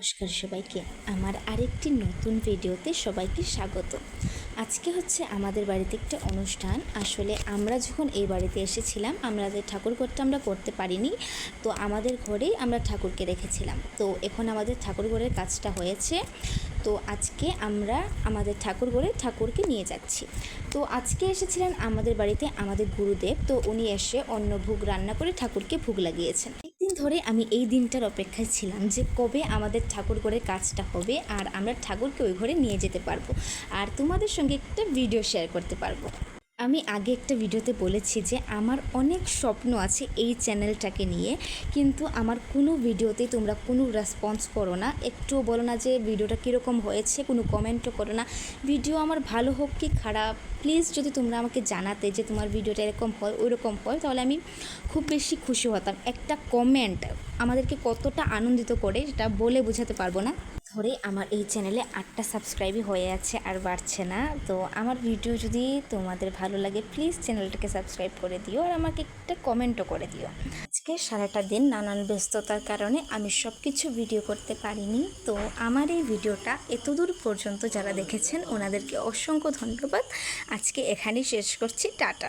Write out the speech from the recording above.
নমস্কার সবাইকে, আমার আরেকটি নতুন ভিডিওতে সবাইকে স্বাগত। আজকে হচ্ছে আমাদের বাড়িতে একটা অনুষ্ঠান। আসলে আমরা যখন এই বাড়িতে এসেছিলাম, আমাদের ঠাকুরঘরটা আমরা করতে পারিনি, তো আমাদের ঘরেই আমরা ঠাকুরকে রেখেছিলাম। তো এখন আমাদের ঠাকুরঘরের কাজটা হয়েছে, তো আজকে আমরা আমাদের ঠাকুরঘরে ঠাকুরকে নিয়ে যাচ্ছি। তো আজকে এসেছিলেন আমাদের বাড়িতে আমাদের গুরুদেব, তো উনি এসে অন্নভোগ রান্না করে ঠাকুরকে ভোগ লাগিয়েছেন। দিন ধরে আমি এই দিনটার অপেক্ষায় ছিলাম যে কবে আমাদের ঠাকুর ঘরের কাজটা হবে আর আমরা ঠাকুরকে ওই ঘরে নিয়ে যেতে পারবো আর তোমাদের সঙ্গে একটা ভিডিও শেয়ার করতে পারবো। আমি আগে একটা ভিডিওতে বলেছি যে আমার অনেক স্বপ্ন আছে এই চ্যানেলটাকে নিয়ে, কিন্তু আমার কোনো ভিডিওতেই তোমরা কোনো রেসপন্স করো না, একটুও বলো না যে ভিডিওটা কীরকম হয়েছে, কোনো কমেন্টও করো না। ভিডিও আমার ভালো হোক কি খারাপ, প্লিজ যদি তোমরা আমাকে জানাতে যে তোমার ভিডিওটা এরকম হয় ওই রকম হয়, তাহলে আমি খুব বেশি খুশি হতাম। একটা কমেন্ট আমাদেরকে কতটা আনন্দিত করে সেটা বলে বোঝাতে পারবো না। ধরে আমার এই চ্যানেলে 8টা সাবস্ক্রাইবই হয়ে আছে আর বাড়ছে না। তো আমার ভিডিও যদি তোমাদের ভালো লাগে প্লিজ চ্যানেলটাকে সাবস্ক্রাইব করে দিও আর আমাকে একটা কমেন্টও করে দিও। আজকে সারাটা দিন নানান ব্যস্ততার কারণে আমি সব কিছু ভিডিও করতে পারিনি। তো আমার এই ভিডিওটা এতদূর পর্যন্ত যারা দেখেছেন ওনাদেরকে অসংখ্য ধন্যবাদ। আজকে এখানেই শেষ করছি, টাটা।